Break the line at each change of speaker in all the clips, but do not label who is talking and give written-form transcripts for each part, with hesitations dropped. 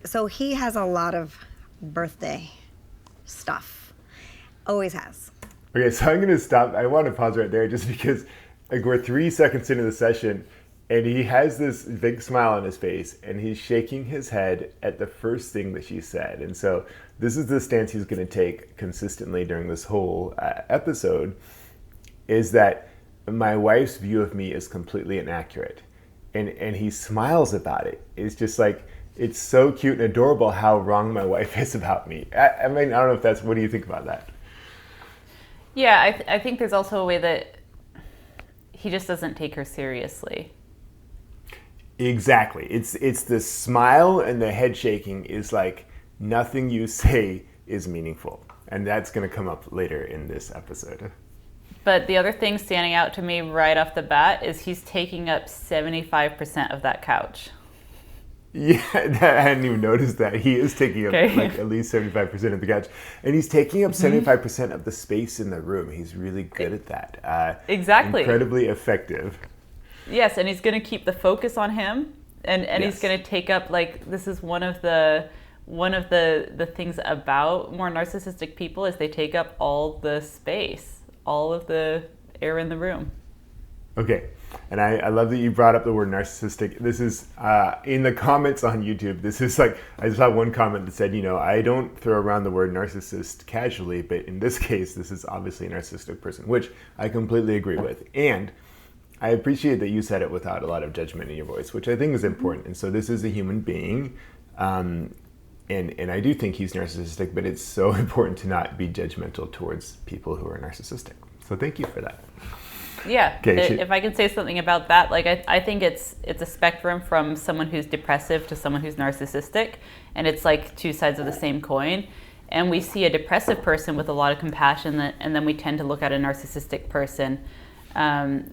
So he has a lot of birthday stuff. Always has.
Okay, so I'm going to stop. I want to pause right there just because like we're 3 seconds into the session and he has this big smile on his face and he's shaking his head at the first thing that she said. And so this is the stance he's going to take consistently during this whole episode, is that my wife's view of me is completely inaccurate. And he smiles about it. It's just like, it's so cute and adorable how wrong my wife is about me. I mean, I don't know if that's, what do you think about that?
Yeah, I think there's also a way that he just doesn't take her seriously.
Exactly. It's the smile and the head shaking is like nothing you say is meaningful. And that's going to come up later in this episode.
But the other thing standing out to me right off the bat is he's taking up 75% of that couch.
Yeah, I hadn't even noticed that. He is taking up like at least 75% of the couch. And he's taking up 75% of the space in the room. He's really good at that.
Exactly.
Incredibly effective.
Yes, and he's going to keep the focus on him. And
Yes.
he's going to take up, like, this is one of the things about more narcissistic people is they take up all the space, all of the air in the room.
Okay. And I love that you brought up the word narcissistic. This is in the comments on YouTube. This is like, I saw one comment that said, you know, I don't throw around the word narcissist casually, but in this case, this is obviously a narcissistic person, which I completely agree with. And I appreciate that you said it without a lot of judgment in your voice, which I think is important. And so this is a human being. And I do think he's narcissistic, but it's so important to not be judgmental towards people who are narcissistic. So thank you for that.
Yeah,
Okay,
if I could say something about that, like I think it's a spectrum from someone who's depressive to someone who's narcissistic, and it's like two sides of the same coin. And we see a depressive person with a lot of compassion, and then we tend to look at a narcissistic person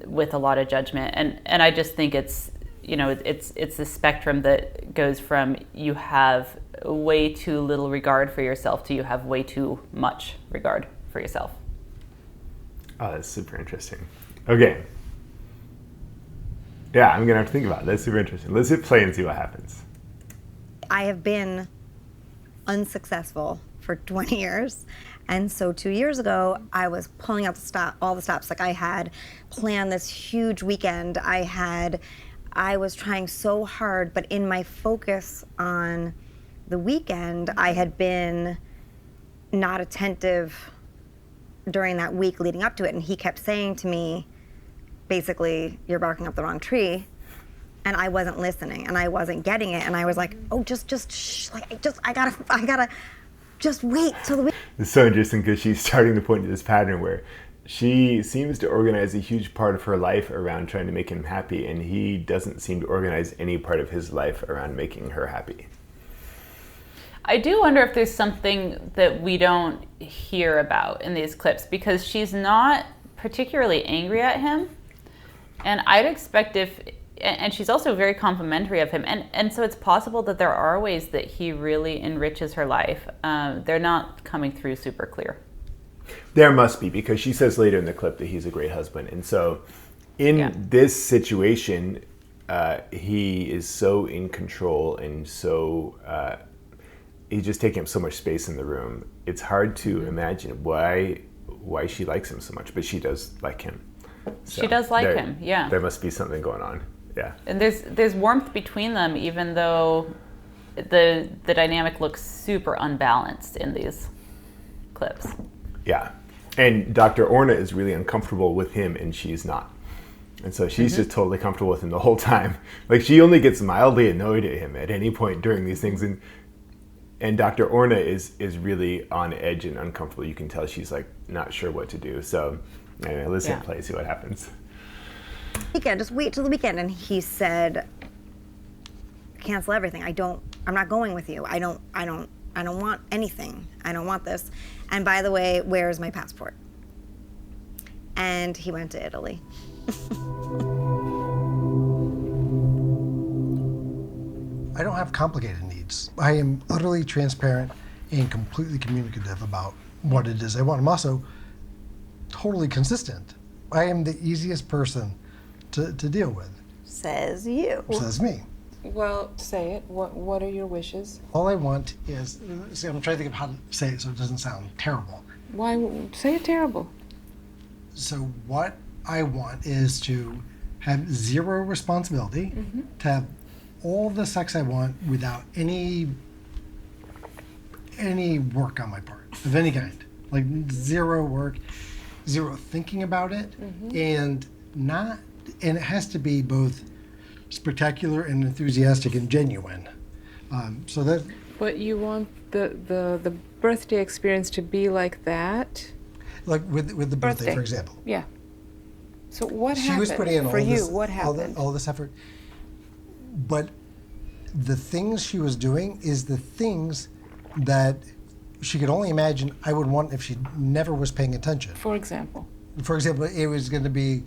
with a lot of judgment. And I just think it's, you know, it's the spectrum that goes from you have way too little regard for yourself to you have way too much regard for yourself.
Oh, that's super interesting. Okay. Yeah, I'm going to have to think about it. That's super interesting. Let's hit play and see what happens.
I have been unsuccessful for 20 years. And so 2 years ago, I was pulling out all the stops. Like I had planned this huge weekend. I was trying so hard, but in my focus on the weekend, I had been not attentive during that week leading up to it. And he kept saying to me, basically, you're barking up the wrong tree. And I wasn't listening and I wasn't getting it. And I was like, oh, just shh. Like, I gotta just wait till the week.
It's so interesting because she's starting to point to this pattern where she seems to organize a huge part of her life around trying to make him happy. And he doesn't seem to organize any part of his life around making her happy.
I do wonder if there's something that we don't hear about in these clips, because she's not particularly angry at him. And I'd expect and she's also very complimentary of him. And so it's possible that there are ways that he really enriches her life. They're not coming through super clear.
There must be, because she says later in the clip that he's a great husband. And so in this situation, he is so in control and so... he's just taking up so much space in the room. It's hard to imagine why she likes him so much, but she does like him. So
she does like him, yeah.
There must be something going on, yeah.
And there's warmth between them, even though the dynamic looks super unbalanced in these clips.
Yeah, and Dr. Orna is really uncomfortable with him, and she's not. And so she's just totally comfortable with him the whole time. Like, she only gets mildly annoyed at him at any point during these things, and Dr. Orna is really on edge and uncomfortable. You can tell she's like not sure what to do. So anyway, let's hit play, see what happens.
Weekend, just wait till the weekend. And he said, cancel everything. I'm not going with you. I don't want anything. I don't want this. And by the way, where's my passport? And he went to Italy.
I don't have complicated needs. I am utterly transparent and completely communicative about what it is I want. I'm also totally consistent. I am the easiest person to deal with.
Says you.
Says me.
Well, say it. What are your wishes?
All I want is, see, I'm trying to think of how to say it so it doesn't sound terrible.
Why say it terrible?
So what I want is to have zero responsibility, to have all the sex I want without any work on my part of any kind. Like zero work, zero thinking about it, and it has to be both spectacular and enthusiastic and genuine. So that.
But you want the birthday experience to be like that?
Like with the birthday, for example.
Yeah. So what
She
happened
was putting in
for
all
you?
this,
What happened?
all this effort, but the things she was doing is the things that she could only imagine I would want if she never was paying attention.
For example.
For example, it was going to be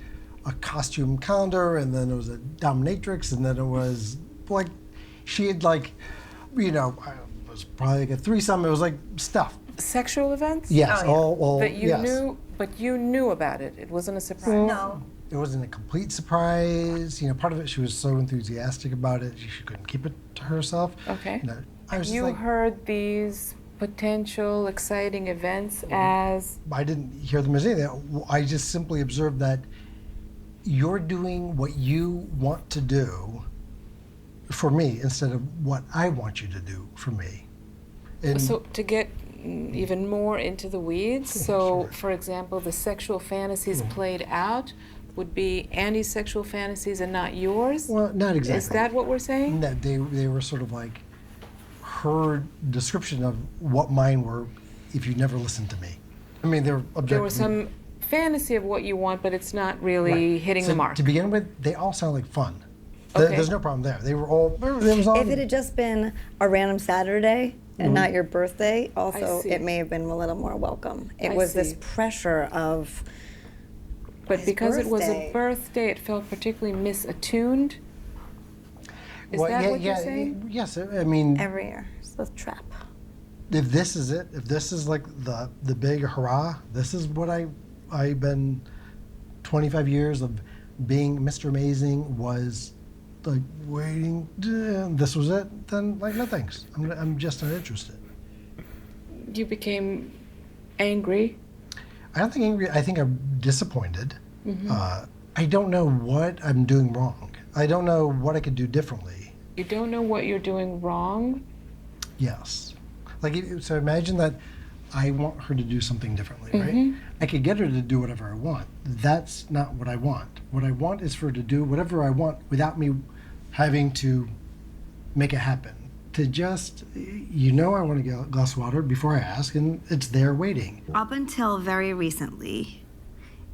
a costume calendar, and then it was a dominatrix, and then it was like she had it was probably like a threesome. It was like stuff.
Sexual events?
Yes, all
That you
yes.
knew, but you knew about it. It wasn't a surprise.
No.
It wasn't a complete surprise. Part of it, she was so enthusiastic about it, she couldn't keep it to herself.
Okay.
I was
You
just like,
heard these potential exciting events as
I didn't hear them as anything. I just simply observed that you're doing what you want to do for me instead of what I want you to do for me. And
so to get even more into the weeds. So, for example, the sexual fantasies played out would be Andy's sexual fantasies and not yours.
well, not exactly.
Is that what we're saying?
No, they were sort of like her description of what mine were if you never listened to me. I mean, they're objectively.
There was some fantasy of what you want, but it's not really hitting
So
the mark.
To begin with, they all sound like fun.
Okay.
There's no problem there. They were all. It was all.
If it had just been a random Saturday and not your birthday, also
see.
it may have been a little more welcome. It
I
was this
see.
pressure of.
But
his
because it was
birthday.
a birthday, it felt particularly misattuned. Is
Well,
that what you're saying?
Yes, I mean,
Every year, it's a trap.
if this is it, if this is like the big hurrah, this is what I've been 25 years of being Mr. Amazing was like waiting. This was it. Then like no thanks. I'm just not interested.
You became angry.
I don't think angry. I think I'm disappointed. I don't know what I'm doing wrong. I don't know what I could do differently.
You don't know what you're doing wrong.
Yes. So imagine that I want her to do something differently, right? I could get her to do whatever I want. That's not what I want. What I want is for her to do whatever I want without me having to make it happen. To just, I want to get a glass of water before I ask, and it's there waiting.
Up until very recently,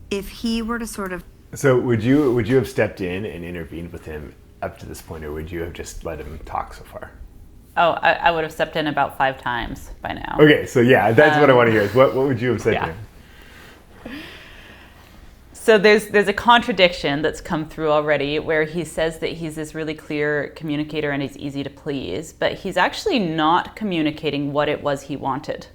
if he were to sort of
So would you have stepped in and intervened with him up to this point, or would you have just let him talk so far?
Oh, I would have stepped in about 5 times by now.
Okay, so yeah, that's what I want to hear. Is what would you have said to him?
So there's a contradiction that's come through already where he says that he's this really clear communicator and he's easy to please, but he's actually not communicating what it was he wanted.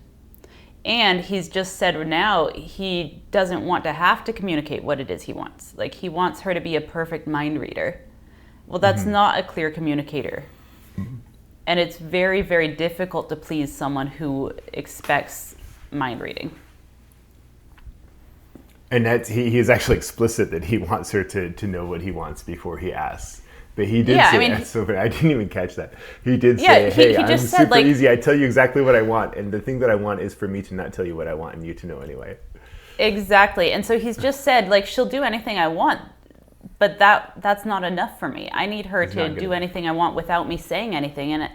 And he's just said now he doesn't want to have to communicate what it is he wants. Like he wants her to be a perfect mind reader. Well, that's not a clear communicator. And it's very, very difficult to please someone who expects mind reading.
And he is actually explicit that he wants her to know what he wants before he asks. But he did say that, so I didn't even catch that. He did say, hey, I'm
just said,
super
like,
easy. I tell you exactly what I want. And the thing that I want is for me to not tell you what I want and you to know anyway.
Exactly. And so he's just said, like, she'll do anything I want. But that's not enough for me. I need her to do anything I want without me saying anything. And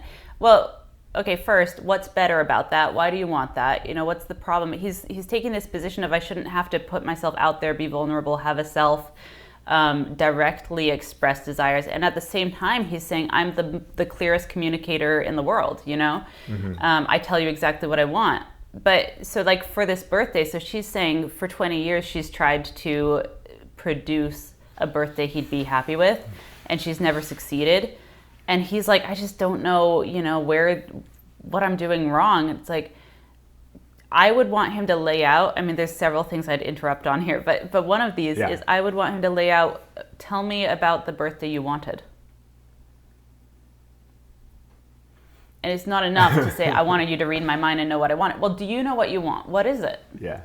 okay, first, what's better about that? Why do you want that? What's the problem? He's taking this position of I shouldn't have to put myself out there, be vulnerable, have a self, directly express desires. And at the same time, he's saying I'm the clearest communicator in the world, I tell you exactly what I want. But so like for this birthday, so she's saying for 20 years, she's tried to produce a birthday he'd be happy with, and she's never succeeded. And he's like, I just don't know, what I'm doing wrong. It's like, I would want him to lay out, I mean, there's several things I'd interrupt on here, but one of these is I would want him to lay out, tell me about the birthday you wanted. And it's not enough to say, I wanted you to read my mind and know what I wanted. Well, do you know what you want? What is it?
Yeah.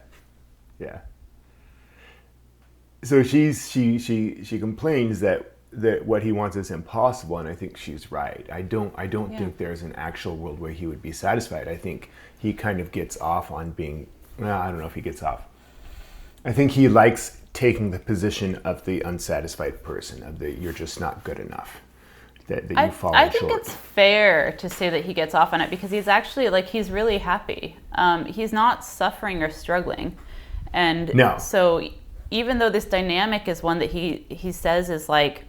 So she complains that what he wants is impossible, and I think she's right. I don't think there's an actual world where he would be satisfied. I think he kind of gets off on being, I don't know if he gets off. I think he likes taking the position of the unsatisfied person, of the you're just not good enough, that you fall short.
I think it's fair to say that he gets off on it because he's actually, like, he's really happy. He's not suffering or struggling. And
no.
So even though this dynamic is one that he says is like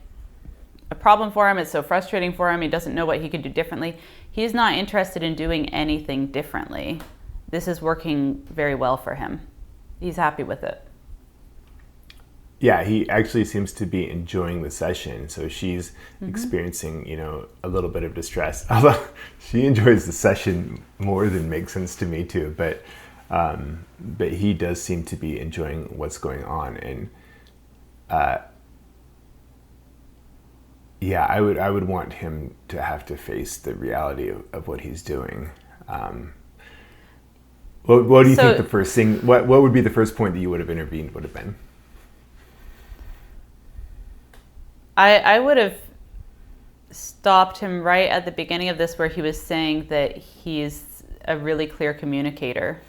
a problem for him, it's so frustrating for him, he doesn't know what he could do differently, he's not interested in doing anything differently. This is working very well for him. He's happy with it.
Yeah, he actually seems to be enjoying the session. So she's experiencing, a little bit of distress. Although she enjoys the session more than makes sense to me too. But he does seem to be enjoying what's going on. And I would want him to have to face the reality of what he's doing. What do you think the first thing? What would be the first point that you would have intervened would have been?
I would have stopped him right at the beginning of this, where he was saying that he's a really clear communicator.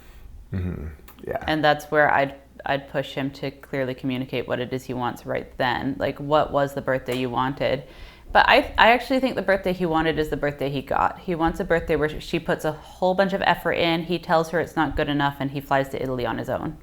Mm-hmm. Yeah.
And that's where I'd push him to clearly communicate what it is he wants right then. Like, what was the birthday you wanted? But I actually think the birthday he wanted is the birthday he got. He wants a birthday where she puts a whole bunch of effort in, he tells her it's not good enough, and he flies to Italy on his own.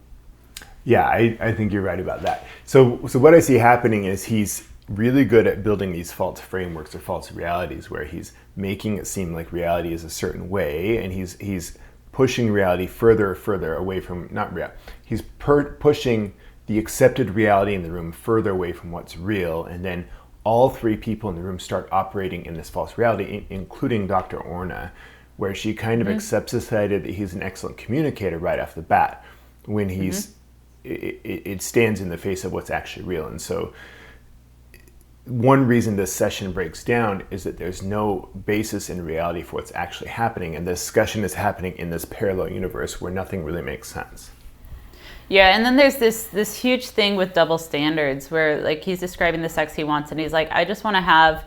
Yeah, I think you're right about that. So what I see happening is he's really good at building these false frameworks or false realities where he's making it seem like reality is a certain way, and he's pushing reality further away from, not real. He's pushing the accepted reality in the room further away from what's real, and then all three people in the room start operating in this false reality, including Dr. Orna, where she kind of accepts this idea that he's an excellent communicator right off the bat, when it stands in the face of what's actually real. And so one reason this session breaks down is that there's no basis in reality for what's actually happening, and the discussion is happening in this parallel universe where nothing really makes sense.
Yeah, and then there's this huge thing with double standards where, like, he's describing the sex he wants, and he's like, I just want to have,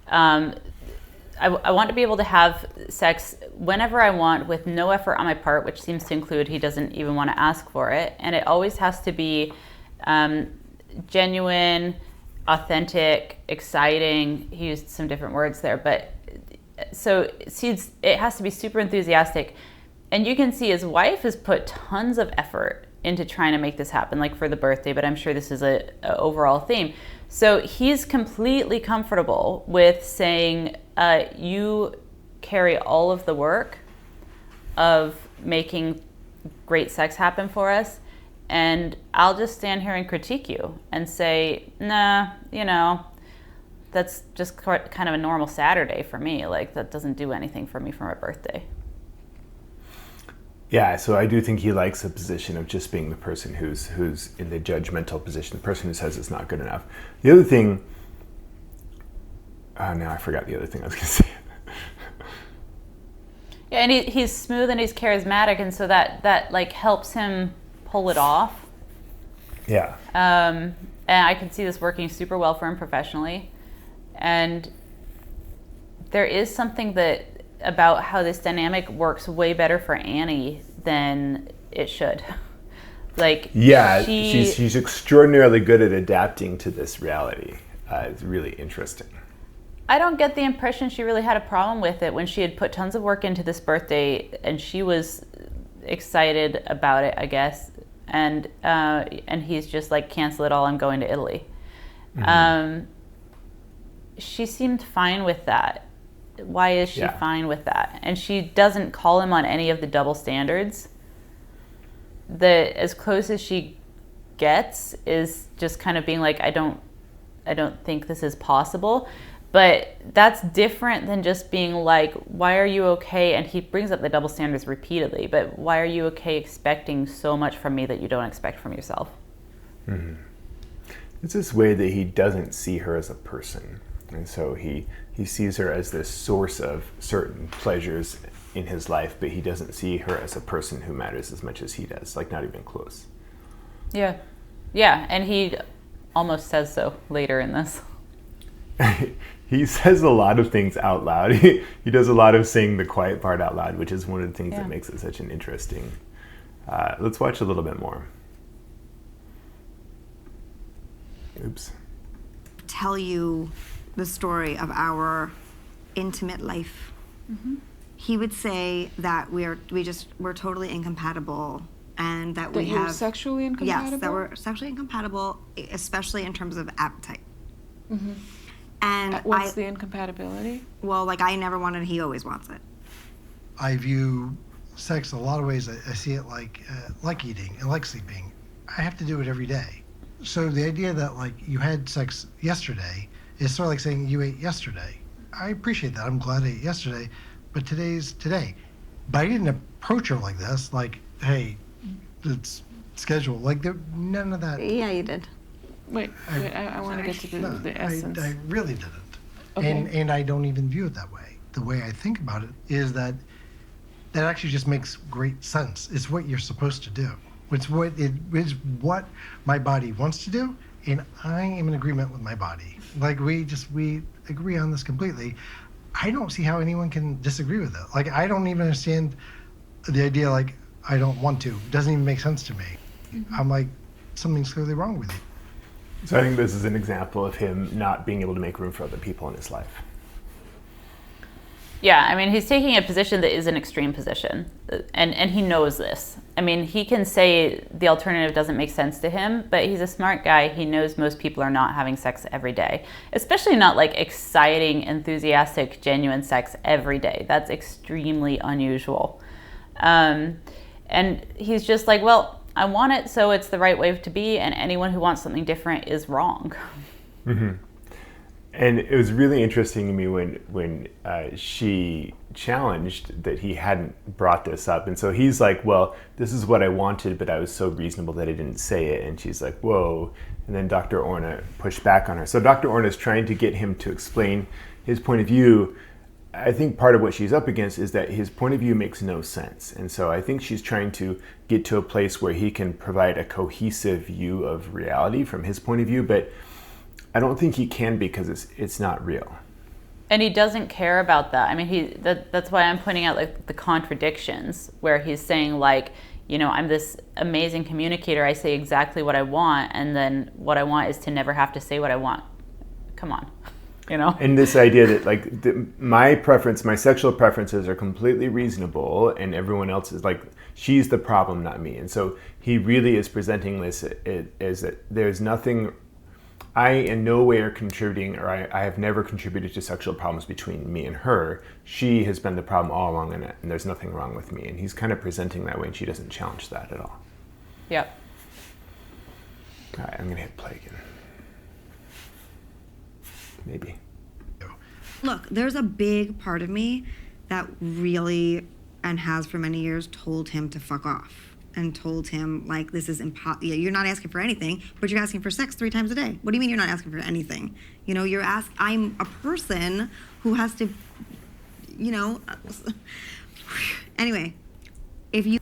I want to be able to have sex whenever I want with no effort on my part, which seems to include he doesn't even want to ask for it, and it always has to be genuine, authentic, exciting. He used some different words there, but so it has to be super enthusiastic. And you can see his wife has put tons of effort into trying to make this happen, like for the birthday, but I'm sure this is a overall theme. So he's completely comfortable with saying, you carry all of the work of making great sex happen for us, and I'll just stand here and critique you and say, nah, that's just kind of a normal Saturday for me. Like, that doesn't do anything for me for my birthday.
Yeah, so I do think he likes the position of just being the person who's in the judgmental position, the person who says it's not good enough. The other thing, now I forgot the other thing I was going to say.
Yeah, and he's smooth and he's charismatic, and so that like helps him pull it off.
Yeah.
And I can see this working super well for him professionally. And there is something about how this dynamic works way better for Annie than it should. Like,
yeah, she's extraordinarily good at adapting to this reality. It's really interesting.
I don't get the impression she really had a problem with it when she had put tons of work into this birthday, and she was excited about it, I guess. And he's just like, cancel it all, I'm going to Italy. Mm-hmm. She seemed fine with that. Why is she fine with that? And she doesn't call him on any of the double standards. As close as she gets is just kind of being like, I don't think this is possible. But that's different than just being like, why are you okay? And he brings up the double standards repeatedly, but why are you okay expecting so much from me that you don't expect from yourself?
Mm-hmm. It's this way that he doesn't see her as a person. And so he He sees her as this source of certain pleasures in his life, but he doesn't see her as a person who matters as much as he does, like not even close.
Yeah. Yeah, and he almost says so later in this.
He says a lot of things out loud. He does a lot of saying the quiet part out loud, which is one of the things that makes it such an interesting. Let's watch a little bit more. Oops.
Tell you the story of our intimate life. He would say that we're totally incompatible, and that we
you're
have
sexually incompatible?
Yes, that we're sexually incompatible, especially in terms of appetite. And
What's the incompatibility?
well, like I never wanted, he always wants it.
I view sex in a lot of ways. I see it like eating and like sleeping. I have to do it every day. So the idea that like you had sex yesterday is sort of like saying you ate yesterday. I appreciate that. I'm glad I ate yesterday, but today's today. But I didn't approach her like this, like, hey, it's scheduled. Like none of that.
Yeah, you did.
Wait, I want to get to the essence.
I really didn't.
Okay.
And I don't even view it that way. The way I think about it is that actually just makes great sense. It's what you're supposed to do. It's what my body wants to do, and I am in agreement with my body. Like we agree on this completely. I don't see how anyone can disagree with it. Like I don't even understand the idea like I don't want to. It doesn't even make sense to me. I'm like, something's clearly wrong with you.
So I think this is an example of him not being able to make room for other people in his life.
Yeah, I mean, he's taking a position that is an extreme position, and he knows this. I mean, he can say the alternative doesn't make sense to him, but he's a smart guy. He knows most people are not having sex every day, especially not like exciting, enthusiastic, genuine sex every day. That's extremely unusual. And he's just like, well, I want it, so it's the right way to be, and anyone who wants something different is wrong.
And it was really interesting to me when she challenged that he hadn't brought this up. And so he's like, well, this is what I wanted, but I was so reasonable that I didn't say it. And she's like, whoa. And then Dr. Orna pushed back on her. So Dr. Orna is trying to get him to explain his point of view. I think part of what she's up against is that his point of view makes no sense. And so I think she's trying to get to a place where he can provide a cohesive view of reality from his point of view, but I don't think he can because it's not real.
And he doesn't care about that. I mean, that's why I'm pointing out like the contradictions where he's saying like, you know, I'm this amazing communicator. I say exactly what I want, and then what I want is to never have to say what I want. Come on, you know?
And this idea that like my sexual preferences are completely reasonable, and everyone else is like, she's the problem, not me. And so he really is presenting this as that there's nothing. I in no way are contributing, or I have never contributed to sexual problems between me and her. She has been the problem all along, and there's nothing wrong with me. And he's kind of presenting that way, and she doesn't challenge that at all.
Yep.
All right, I'm going to hit play again. Maybe.
Look, there's a big part of me that really, and has for many years, told him to fuck off. And told him, like, this is impossible. You're not asking for anything, but you're asking for sex 3 times a day. What do you mean you're not asking for anything? You know, I'm a person who has to, you know. Anyway, if you.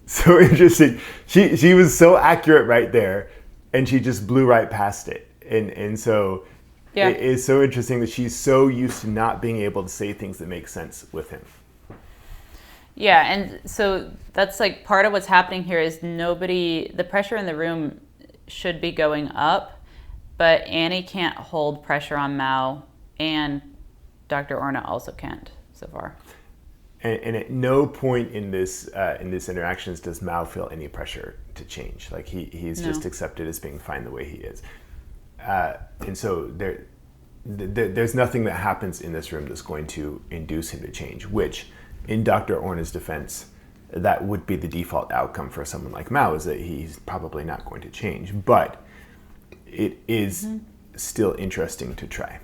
So interesting. She was so accurate right there, and she just blew right past it. And so
yeah.
It is so interesting that she's so used to not being able to say things that make sense with him.
Yeah, and so that's like part of what's happening here is the pressure in the room should be going up, but Annie can't hold pressure on Mao, and Dr. Orna also can't so far.
And at no point in this interactions does Mao feel any pressure to change. Like he's just accepted as being fine the way he is. And so there's nothing that happens in this room that's going to induce him to change, which in Dr. Orna's defense, that would be the default outcome for someone like Mao, is that he's probably not going to change. But it is still interesting to try.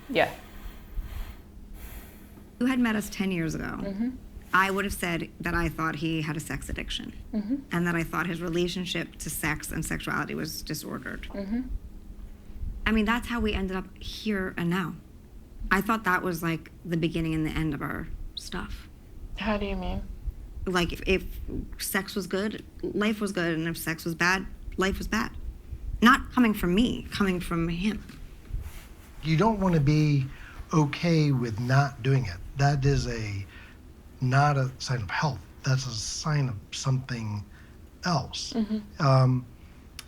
Yeah.
You had met us 10 years ago. I would have said that I thought he had a sex addiction, and that I thought his relationship to sex and sexuality was disordered. I mean, that's how we ended up here and now. I thought that was like the beginning and the end of our stuff.
How do you mean?
Like if sex was good, life was good, and if sex was bad, life was bad. Not coming from me, coming from him.
You don't want to be okay with not doing it. That is not a sign of health. That's a sign of something else.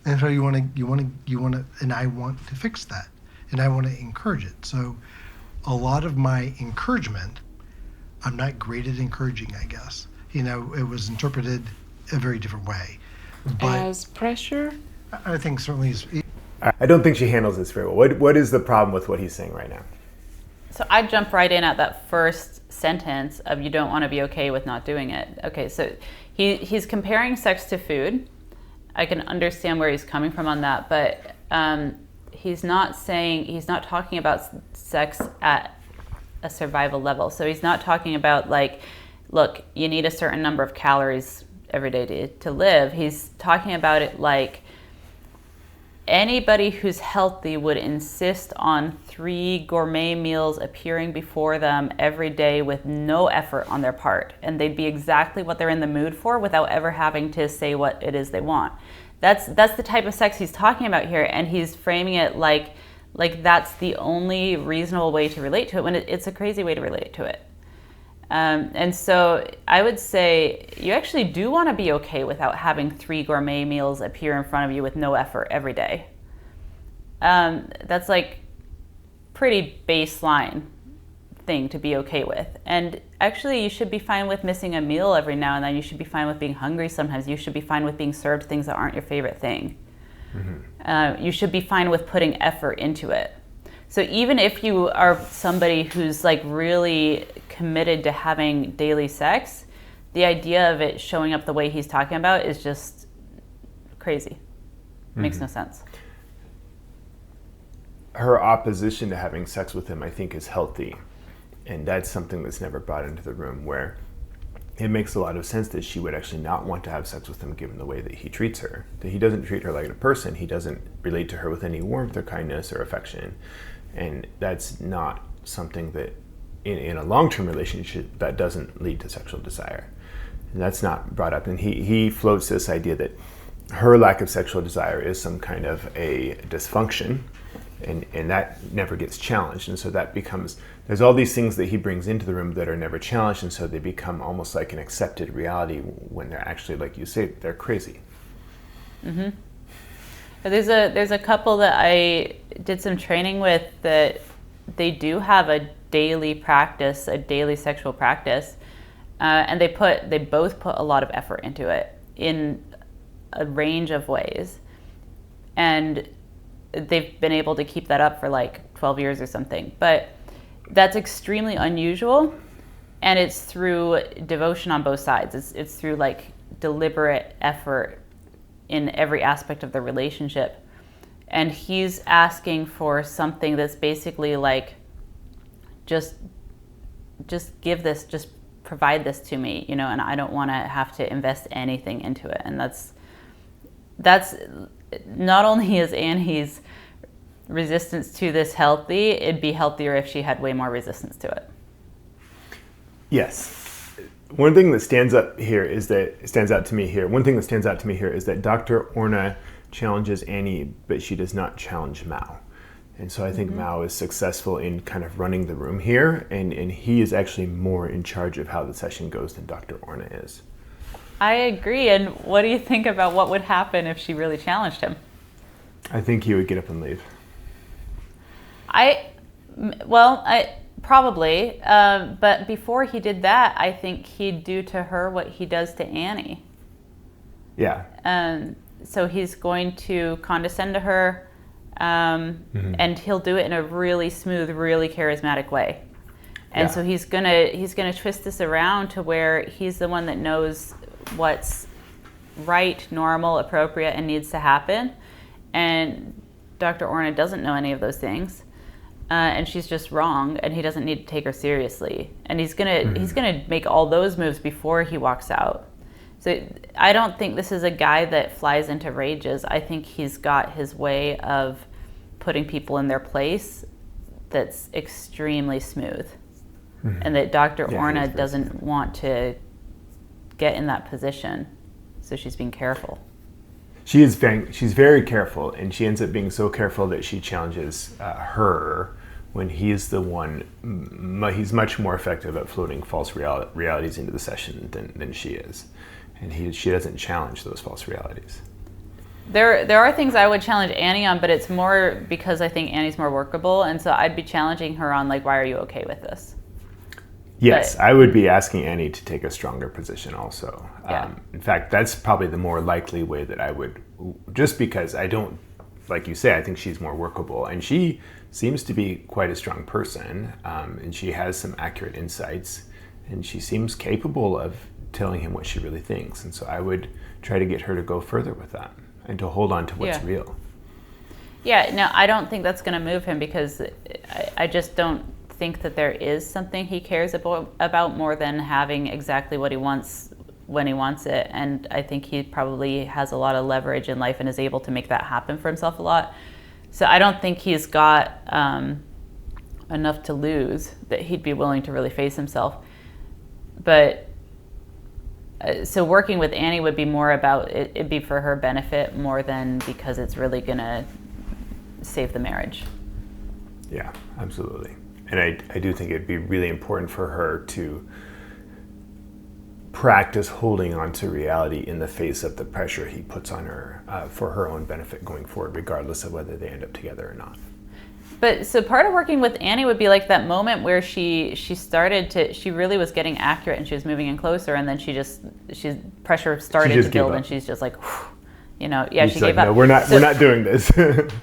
And so you want to, and I want to fix that, and I want to encourage it. So, a lot of my encouragement, I'm not great at encouraging, I guess. You know, it was interpreted a very different way. But
As pressure?
I think certainly is.
I don't think she handles this very well. What is the problem with what he's saying right now?
So I jump right in at that first sentence of you don't want to be okay with not doing it. Okay, so he's comparing sex to food. I can understand where he's coming from on that, but he's not talking about sex at a survival level. So he's not talking about like, look, you need a certain number of calories every day to live. He's talking about it like anybody who's healthy would insist on 3 gourmet meals appearing before them every day with no effort on their part. And they'd be exactly what they're in the mood for without ever having to say what it is they want. That's the type of sex he's talking about here. And he's framing it like that's the only reasonable way to relate to it when it's a crazy way to relate to it. And so I would say you actually do want to be okay without having 3 gourmet meals appear in front of you with no effort every day. That's like pretty baseline thing to be okay with. And actually you should be fine with missing a meal every now and then. You should be fine with being hungry sometimes. You should be fine with being served things that aren't your favorite thing. You should be fine with putting effort into it. So even if you are somebody who's like really committed to having daily sex, the idea of it showing up the way he's talking about is just crazy. Makes no sense.
Her opposition to having sex with him, I think, is healthy. And that's something that's never brought into the room, where it makes a lot of sense that she would actually not want to have sex with him given the way that he treats her. That he doesn't treat her like a person. He doesn't relate to her with any warmth or kindness or affection. And that's not something that in a long-term relationship that doesn't lead to sexual desire. And that's not brought up. And he floats this idea that her lack of sexual desire is some kind of a dysfunction, and that never gets challenged. And so that becomes, there's all these things that he brings into the room that are never challenged, and so they become almost like an accepted reality when they're actually, like you say, they're crazy.
There's a couple that I did some training with that they do have a daily practice, a daily sexual practice, and they both put a lot of effort into it in a range of ways, and they've been able to keep that up for like 12 years or something. But that's extremely unusual, and it's through devotion on both sides. It's through like deliberate effort in every aspect of the relationship. And he's asking for something that's basically like, just give this, just provide this to me, you know, and I don't want to have to invest anything into it. And that's not only is Annie's resistance to this healthy, it'd be healthier if she had way more resistance to it.
Yes. One thing that stands out to me here is that Dr. Orna challenges Annie, but she does not challenge Mao. And so I think Mao is successful in kind of running the room here, and he is actually more in charge of how the session goes than Dr. Orna is.
I agree. And what do you think about what would happen if she really challenged him?
I think he would get up and leave.
Probably, but before he did that, I think he'd do to her what he does to Annie.
Yeah.
So he's going to condescend to her, and he'll do it in a really smooth, really charismatic way. And so he's gonna twist this around to where he's the one that knows what's right, normal, appropriate, and needs to happen. And Dr. Orna doesn't know any of those things. And she's just wrong, and he doesn't need to take her seriously. And he's gonna make all those moves before he walks out. So I don't think this is a guy that flies into rages. I think he's got his way of putting people in their place that's extremely smooth. And that Dr. Orna doesn't want to get in that position. So she's being careful.
She's very careful, and she ends up being so careful that she challenges her when he's the one. He's much more effective at floating false realities into the session than she is. And she doesn't challenge those false realities.
There are things I would challenge Annie on, but it's more because I think Annie's more workable, and so I'd be challenging her on, like, why are you okay with this?
Yes, I would be asking Annie to take a stronger position also.
Yeah.
In fact, that's probably the more likely way that I would, just because I don't, like you say, I think she's more workable. And she seems to be quite a strong person, and she has some accurate insights, and she seems capable of telling him what she really thinks. And so I would try to get her to go further with that and to hold on to what's real.
Yeah, no, I don't think that's going to move him, because I just don't think that there is something he cares about more than having exactly what he wants when he wants it. And I think he probably has a lot of leverage in life and is able to make that happen for himself a lot. So I don't think he's got enough to lose that he'd be willing to really face himself. But so working with Annie would be more about it'd be for her benefit more than because it's really gonna save the marriage.
Yeah, absolutely. And I do think it'd be really important for her to practice holding on to reality in the face of the pressure he puts on her for her own benefit going forward, regardless of whether they end up together or not.
But so part of working with Annie would be like that moment where she really was getting accurate and she was moving in closer, and then pressure started to build and she's just like, she gave up.
No, we're not doing this.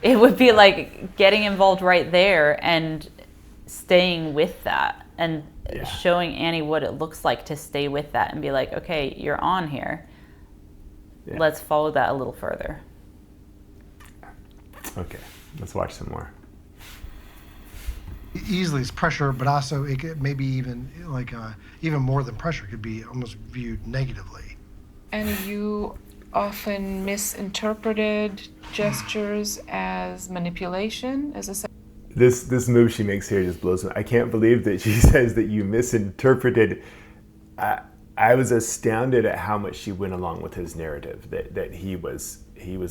It would be like getting involved right there and staying with that and showing Annie what it looks like to stay with that and be like, okay, you're on here. Yeah. Let's follow that a little further.
Okay, let's watch some more.
Easily it's pressure, but also it could maybe even even more than pressure, could be almost viewed negatively.
And you often misinterpreted gestures as manipulation, as a
This move she makes here just blows me. I can't believe that she says that you misinterpreted. I was astounded at how much she went along with his narrative, that he was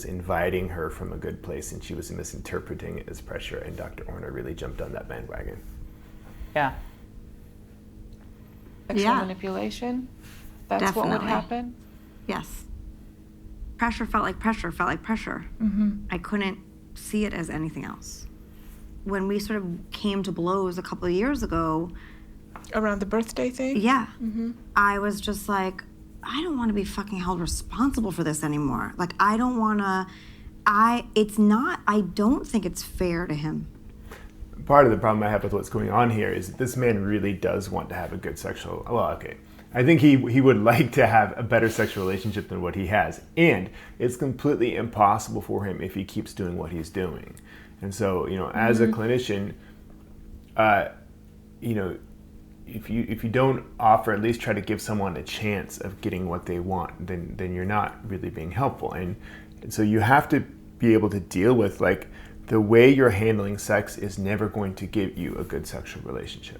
inviting her from a good place and she was misinterpreting it as pressure, and Dr. Orna really jumped on that bandwagon.
Yeah.
Sexual manipulation? That's
Definitely.
what would happen?
Yes. Pressure felt like pressure.
Mm-hmm.
I couldn't see it as anything else. When we sort of came to blows a couple of years ago.
Around the birthday thing?
Yeah.
Mm-hmm.
I was just like, I don't want to be fucking held responsible for this anymore. Like, I don't want to, I don't think it's fair to him.
Part of the problem I have with what's going on here is that this man really does want to have a good sexual, I think he would like to have a better sexual relationship than what he has. And it's completely impossible for him if he keeps doing what he's doing. And so, as a clinician, if you don't offer, at least try to give someone a chance of getting what they want, then you're not really being helpful. And so you have to be able to deal with, like, the way you're handling sex is never going to give you a good sexual relationship.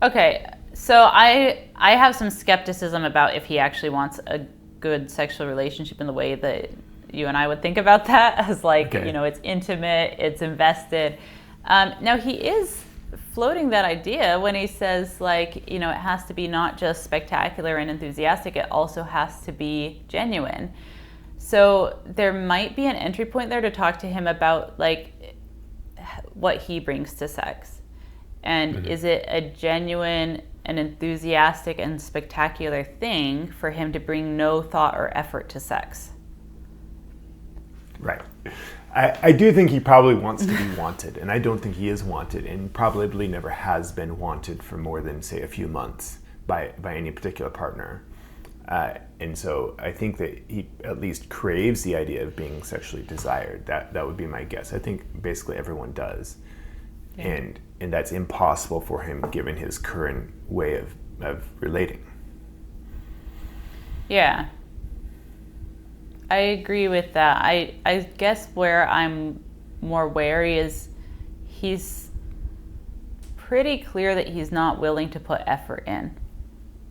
Okay, so I have some skepticism about if he actually wants a good sexual relationship in the way that you and I would think about that, as like, it's intimate, it's invested. Now he is floating that idea when he says, like, it has to be not just spectacular and enthusiastic, it also has to be genuine. So there might be an entry point there to talk to him about, like, what he brings to sex. And is it a genuine and enthusiastic and spectacular thing for him to bring no thought or effort to sex?
Right. I do think he probably wants to be wanted, and I don't think he is wanted, and probably never has been wanted for more than, say, a few months by any particular partner. And so I think that he at least craves the idea of being sexually desired. That would be my guess. I think basically everyone does. Yeah. And that's impossible for him given his current way of relating.
Yeah. I agree with that. I guess where I'm more wary is he's pretty clear that he's not willing to put effort in.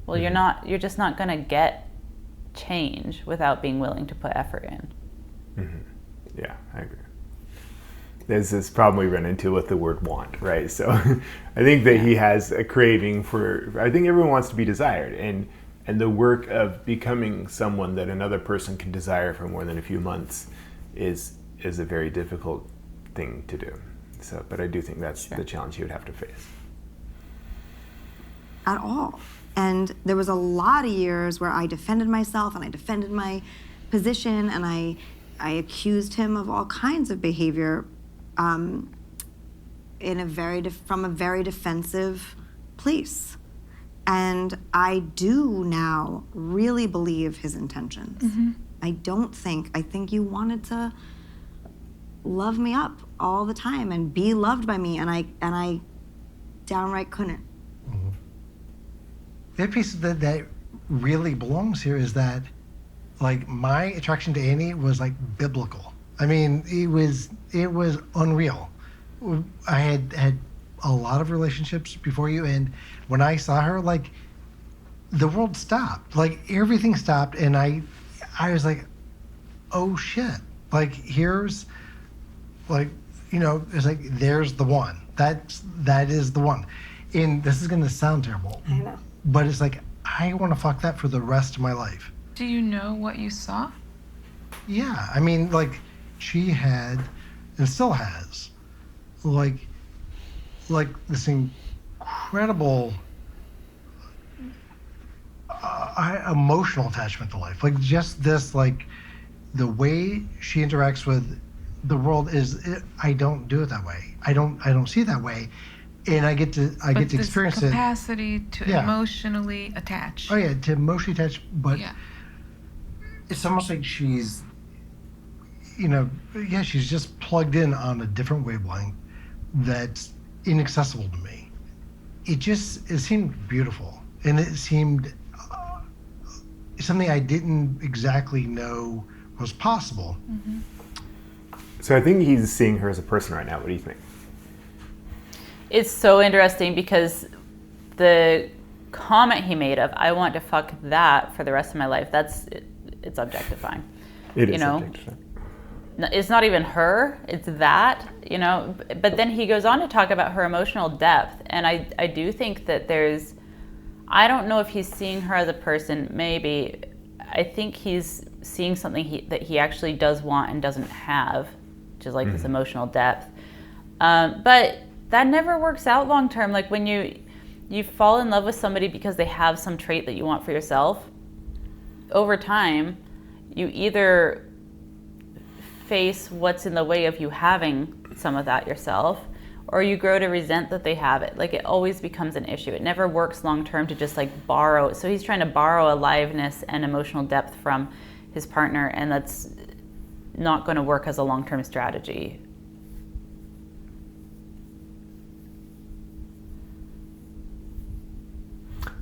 Well, you're just not going to get change without being willing to put effort in.
Mm-hmm. Yeah, I agree. There's this problem we run into with the word want, right? So I think that he has a craving for, I think everyone wants to be desired, and the work of becoming someone that another person can desire for more than a few months is a very difficult thing to do. So, but I do think that's the challenge he would have to face.
At all. And there was a lot of years where I defended myself and I defended my position, and I accused him of all kinds of behavior from a very defensive place. And I do now really believe his intentions. Mm-hmm. I think you wanted to love me up all the time and be loved by me, and I downright couldn't.
Mm-hmm. The piece that really belongs here is that, like, my attraction to Annie was like biblical. I mean, it was unreal. I had a lot of relationships before you, and when I saw her, like, the world stopped. Like, everything stopped, and I was like, oh shit. Like, here's, like, you know, it's like, there's the one. That is the one. And this is gonna sound terrible.
I know.
But it's like, I wanna fuck that for the rest of my life.
Do you know what you saw?
Yeah, I mean, like, she had, and still has, like this incredible emotional attachment to life. Like, just this, like, the way she interacts with the world I don't do it that way. I don't see it that way, and I get to experience it.
Capacity to emotionally attach.
Oh yeah, to emotionally attach, but
yeah.
It's almost like she's, you know, she's just plugged in on a different wavelength that's inaccessible to me. It seemed beautiful, and it seemed something I didn't exactly know was possible.
Mm-hmm.
So I think he's seeing her as a person right now. What do you think?
It's so interesting because the comment he made of, I want to fuck that for the rest of my life, it's objecticifying.
It is objectifying.
It's not even her, it's that, you know. But then he goes on to talk about her emotional depth, and I do think that I don't know if he's seeing her as a person, maybe. I think he's seeing something that he actually does want and doesn't have, which is like this emotional depth. But that never works out long term. Like, when you fall in love with somebody because they have some trait that you want for yourself, over time, you either face what's in the way of you having some of that yourself, or you grow to resent that they have it. Like, it always becomes an issue. It never works long term to just like borrow. So he's trying to borrow aliveness and emotional depth from his partner, and that's not going to work as a long-term strategy.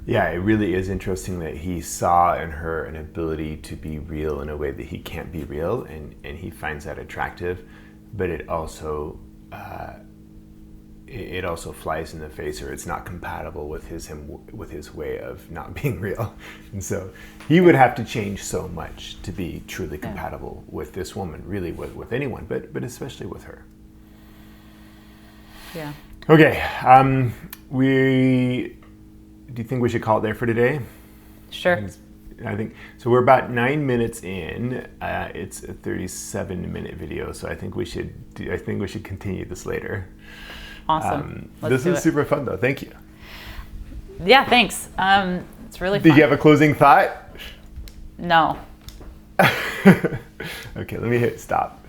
Yeah, it really is interesting that he saw in her an ability to be real in a way that he can't be real, and he finds that attractive, but it also flies in the face, or it's not compatible with his way of not being real. And so he would have to change so much to be truly compatible with this woman, really with anyone, but especially with her.
Yeah.
Okay, do you think we should call it there for today?
Sure.
I think so. We're about 9 minutes in. It's a 37-minute video, so I think we should continue this later.
Awesome.
This is super fun, though. Thank you.
Yeah, thanks. It's really fun.
Did you have a closing thought?
No.
Okay, let me hit stop.